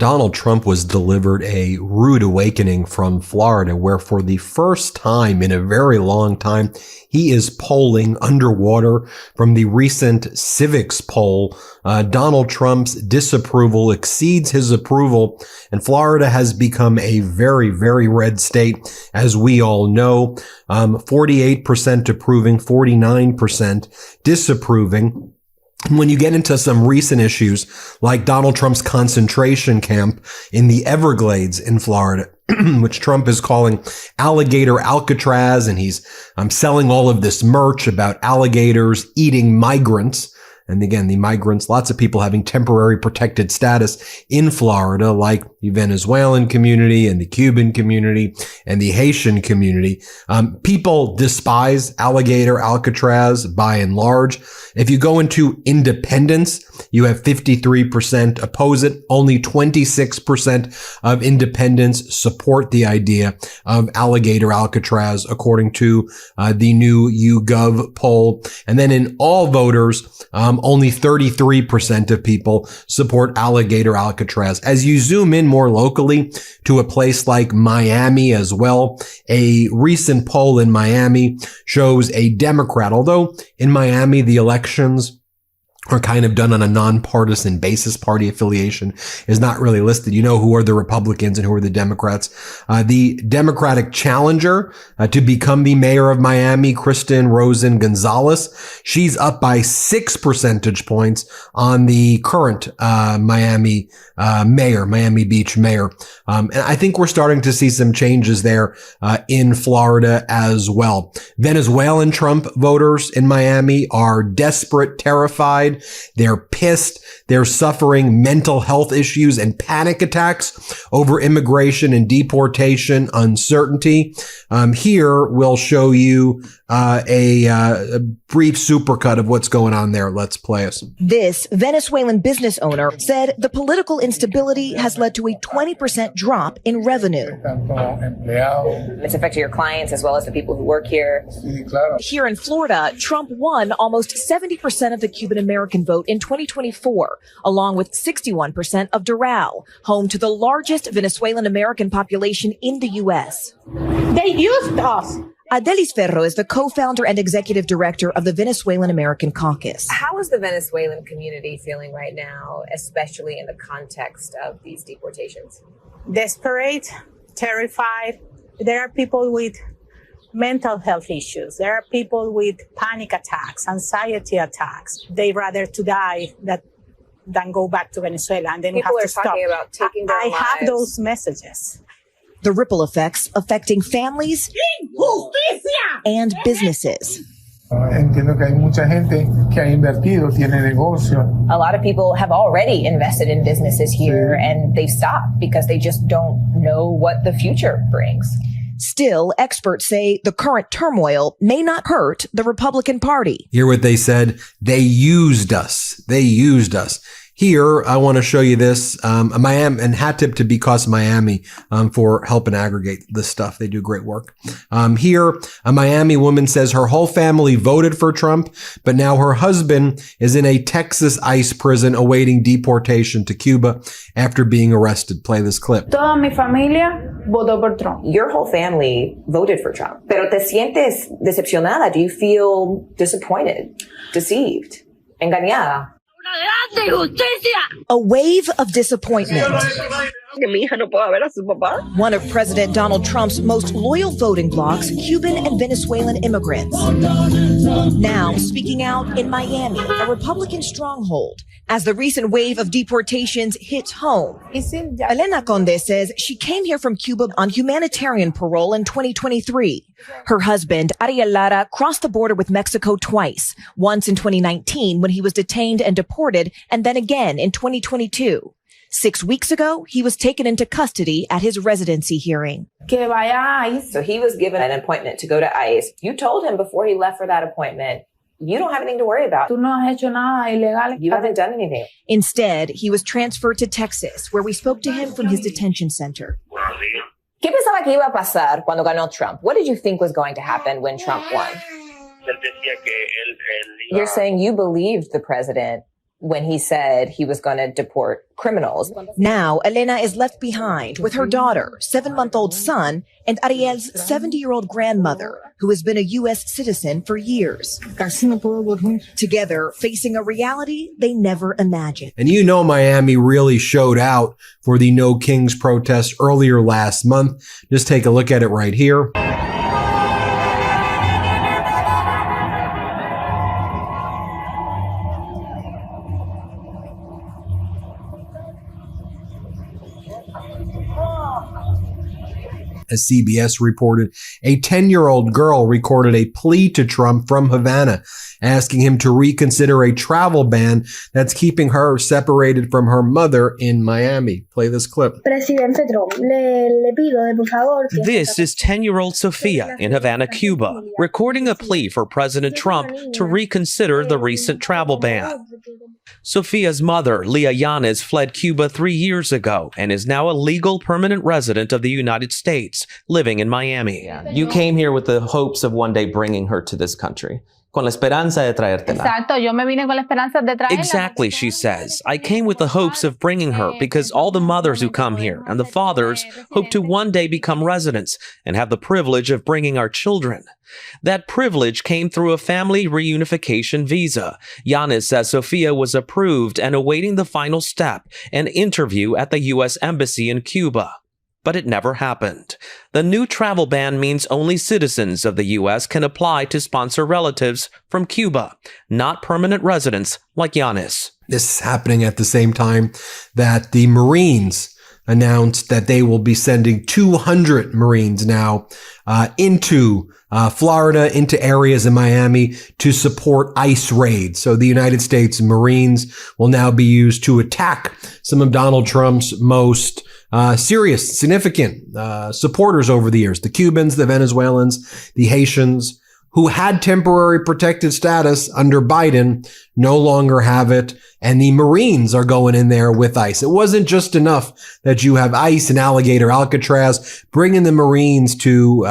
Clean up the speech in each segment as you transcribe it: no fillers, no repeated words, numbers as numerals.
Donald Trump was delivered a rude awakening from Florida, where for the first time in a very long time, he is polling underwater. From the recent civics poll, Donald Trump's disapproval exceeds his approval, and Florida has become a very, very red state, as we all know. 48% approving, 49% disapproving. When you get into some recent issues like Donald Trump's concentration camp in the Everglades in Florida, which Trump is calling alligator Alcatraz, and he's selling all of this merch about alligators eating migrants. And again, the migrants, lots of people having temporary protected status in Florida, like the Venezuelan community and the Cuban community and the Haitian community. People despise alligator Alcatraz by and large. If you go into independents, you have 53% oppose it. Only 26% of independents support the idea of alligator Alcatraz, according to the new YouGov poll. And then in all voters, only 33% of people support alligator Alcatraz. As you zoom in more locally to a place like Miami as well, a recent poll in Miami shows a Democrat, although in Miami the elections are kind of done on a nonpartisan basis. Party affiliation is not really listed. You know who are the Republicans and who are the Democrats. The Democratic challenger to become the mayor of Miami, Kristen Rosen Gonzalez, she's up by 6 percentage points on the current Miami mayor, Miami Beach mayor. And I think we're starting to see some changes there in Florida as well. Venezuelan Trump voters in Miami are desperate, terrified. They're pissed. They're suffering mental health issues and panic attacks over immigration and deportation uncertainty. Here we'll show you a brief supercut of what's going on there. Let's play us. This Venezuelan business owner said the political instability has led to a 20% drop in revenue. It's affected your clients as well as the people who work here. Here in Florida, Trump won almost 70% of the Cuban American vote in 2024, along with 61% of Doral, home to the largest Venezuelan American population in the U.S. They used us. Adelis Ferro is the co-founder and executive director of the Venezuelan American Caucus. How is the Venezuelan community feeling right now, especially in the context of these deportations? Desperate, terrified. There are people with mental health issues. There are people with panic attacks, anxiety attacks. They rather to die than go back to Venezuela. And then people have are to stop. talking about taking their lives. I have those messages. The ripple effects affecting families and businesses. Entiendo que hay mucha gente que ha invertido, tiene negocio. A lot of people have already invested in businesses here and they've stopped because they just don't know what the future brings. Still, experts say the current turmoil may not hurt the Republican Party. Hear what they said? They used us. They used us. Here, I want to show you this, Miami, and hat tip to Because Miami for helping aggregate this stuff. They do great work. Here, a Miami woman says her whole family voted for Trump, but now her husband is in a Texas ICE prison awaiting deportation to Cuba after being arrested. Play this clip. Toda mi familia votó por Trump. Your whole family voted for Trump. Pero te sientes decepcionada? Do you feel disappointed, deceived, engañada? A wave of disappointment. One of President Donald Trump's most loyal voting blocs, Cuban and Venezuelan immigrants. Now speaking out in Miami, a Republican stronghold, as the recent wave of deportations hits home. Elena Conde says she came here from Cuba on humanitarian parole in 2023. Her husband, Ariel Lara, crossed the border with Mexico twice, once in 2019 when he was detained and deported, and then again in 2022. 6 weeks ago, he was taken into custody at his residency hearing. So he was given an appointment to go to ICE. You told him before he left for that appointment, you don't have anything to worry about. You haven't done anything. Instead, he was transferred to Texas, where we spoke to him from his detention center. ¿Qué pensaba que iba a pasar cuando ganó Trump? What did you think was going to happen when Trump won? You're saying you believed the president when he said he was going to deport criminals. Now, Elena is left behind with her daughter, 7-month-old son, and Ariel's 70-year-old grandmother, who has been a U.S. citizen for years. Together, facing a reality they never imagined. And you know Miami really showed out for the No Kings protest earlier last month. Just take a look at it right here. As CBS reported, a 10-year-old girl recorded a plea to Trump from Havana, asking him to reconsider a travel ban that's keeping her separated from her mother in Miami. Play this clip. Presidente Trump, le pido de por favor. This is 10-year-old Sofia in Havana, Cuba, recording a plea for President Trump to reconsider the recent travel ban. Sofia's mother, Leah Yanez, fled Cuba 3 years ago and is now a legal permanent resident of the United States, living in Miami. Yeah. You came here with the hopes of one day bringing her to this country. Con la esperanza de traértela. Exacto, yo me vine con la esperanza de traerla. Exactly, she says. I came with the hopes of bringing her because all the mothers who come here and the fathers hope to one day become residents and have the privilege of bringing our children. That privilege came through a family reunification visa. Yanez says Sofia was approved and awaiting the final step, an interview at the U.S. Embassy in Cuba. But it never happened. The new travel ban means only citizens of the U.S. can apply to sponsor relatives from Cuba, not permanent residents like Yanez. This is happening at the same time that the Marines announced that they will be sending 200 Marines now into Florida, into areas in Miami to support ICE raids. So the United States Marines will now be used to attack some of Donald Trump's most serious, significant supporters over the years. The Cubans, the Venezuelans, the Haitians, who had temporary protected status under Biden, no longer have it. And the Marines are going in there with ICE. It wasn't just enough that you have ICE and Alligator Alcatraz. Bring in the Marines to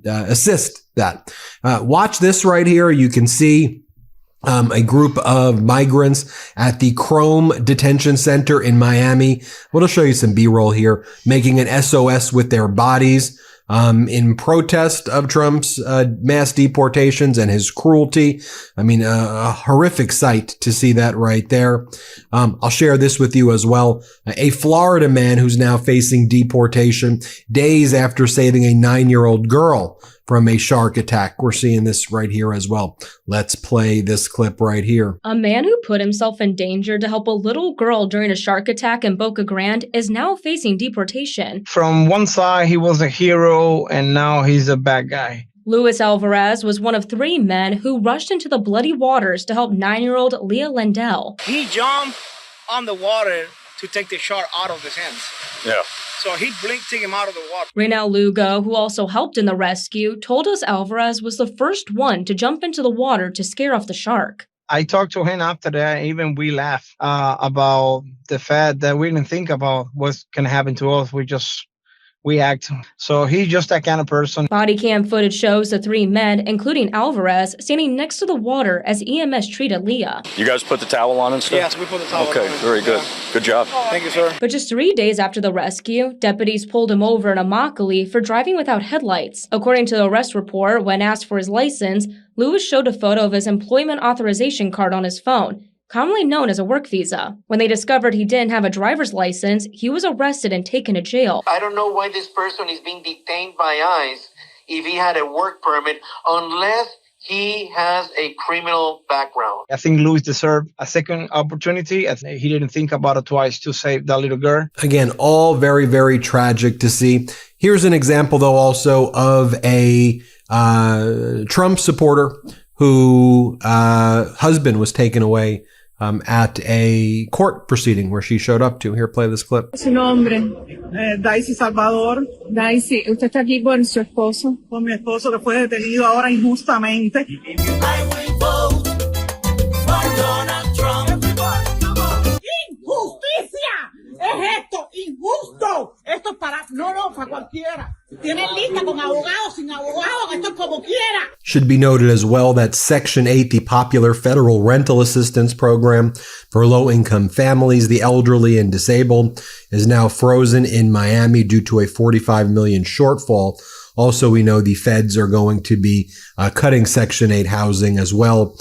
assist that. Watch this right here. You can see a group of migrants at the Chrome Detention Center in Miami. We'll show you some B-roll here, making an SOS with their bodies in protest of Trump's mass deportations and his cruelty. I mean, a horrific sight to see that right there. I'll share this with you as well. A Florida man who's now facing deportation days after saving a 9-year-old girl from a shark attack. We're seeing this right here as well. Let's play this clip right here. A man who put himself in danger to help a little girl during a shark attack in Boca Grande is now facing deportation. From one side, he was a hero, and now he's a bad guy. Luis Alvarez was one of 3 men who rushed into the bloody waters to help 9-year-old Leah Lendell. He jumped on the water to take the shark out of his hands. Yeah. So he blinked, take him out of the water. Reynel Lugo, who also helped in the rescue, told us Alvarez was the first one to jump into the water to scare off the shark. I talked to him after that. Even we laughed about the fact that we didn't think about what's going to happen to us. We act. So he's just that kind of person. Body cam footage shows the 3 men, including Alvarez, standing next to the water as EMS treated Leah. You guys put the towel on and stuff? Yes, we put the towel on. Okay, very good. Good job. Thank you, sir. But just 3 days after the rescue, deputies pulled him over in Immokalee for driving without headlights. According to the arrest report, when asked for his license, Lewis showed a photo of his employment authorization card on his phone, commonly known as a work visa. When they discovered he didn't have a driver's license, he was arrested and taken to jail. I don't know why this person is being detained by ICE if he had a work permit, unless he has a criminal background. I think Luis deserved a second opportunity. He didn't think about it twice to save that little girl. Again, all very, very tragic to see. Here's an example, though, also of a Trump supporter whose husband was taken away at a court proceeding where she showed up to. Here, play this clip. Su nombre, Daisy Salvador. Daisy, ¿usted está aquí por su esposo? Por mi esposo que fue detenido ahora injustamente. I will vote for Donald Trump. ¡Injusticia! ¡Es esto! ¡Injusto! Esto es para... No, para cualquiera. Tienen lista con abogados, sin abogados, esto es como quiera. Should be noted as well that Section 8, the popular federal rental assistance program for low-income families, the elderly and disabled, is now frozen in Miami due to a $45 million shortfall. Also, we know the feds are going to be cutting Section 8 housing as well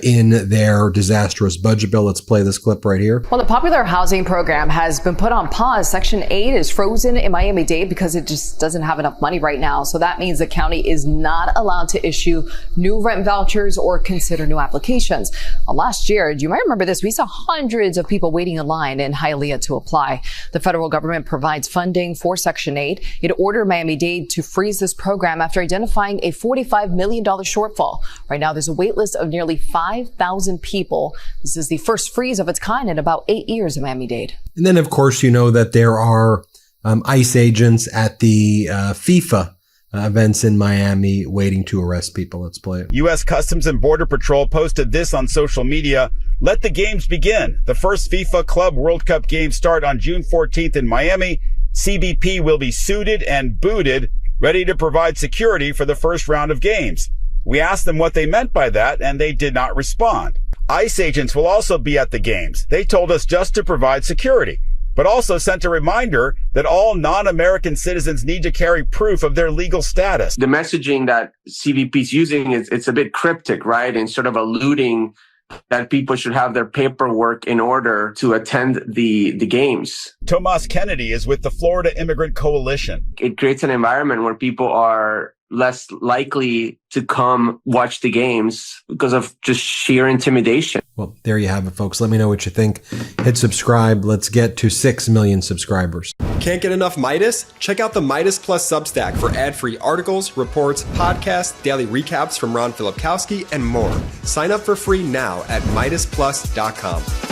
in their disastrous budget bill. Let's play this clip right here. Well, the popular housing program has been put on pause. Section 8 is frozen in Miami-Dade because it just doesn't have enough money right now. So that means the county is not allowed to issue new rent vouchers or consider new applications. Last year, you might remember this, we saw hundreds of people waiting in line in Hialeah to apply. The federal government provides funding for Section 8. It ordered Miami-Dade to freeze this program after identifying a $45 million shortfall. Right now, there's a wait list of nearly 5,000 people. This is the first freeze of its kind in about 8 years in Miami-Dade. And then, of course, you know that there are ICE agents at the FIFA events in Miami waiting to arrest people. Let's play it. U.S. Customs and Border Patrol posted this on social media. Let the games begin. The first FIFA Club World Cup games start on June 14th in Miami. CBP will be suited and booted, ready to provide security for the first round of games. We asked them what they meant by that, and they did not respond. ICE agents will also be at the games. They told us just to provide security, but also sent a reminder that all non-American citizens need to carry proof of their legal status. The messaging that CBP is using it's a bit cryptic, right? And sort of alluding that people should have their paperwork in order to attend the games. Tomas Kennedy is with the Florida Immigrant Coalition. It creates an environment where people are less likely to come watch the games because of just sheer intimidation. Well, there you have it, folks. Let me know what you think. Hit subscribe. Let's get to 6 million subscribers. Can't get enough Meidas? Check out the Meidas Plus Substack for ad-free articles, reports, podcasts, daily recaps from Ron Filipkowski, and more. Sign up for free now at MeidasPlus.com.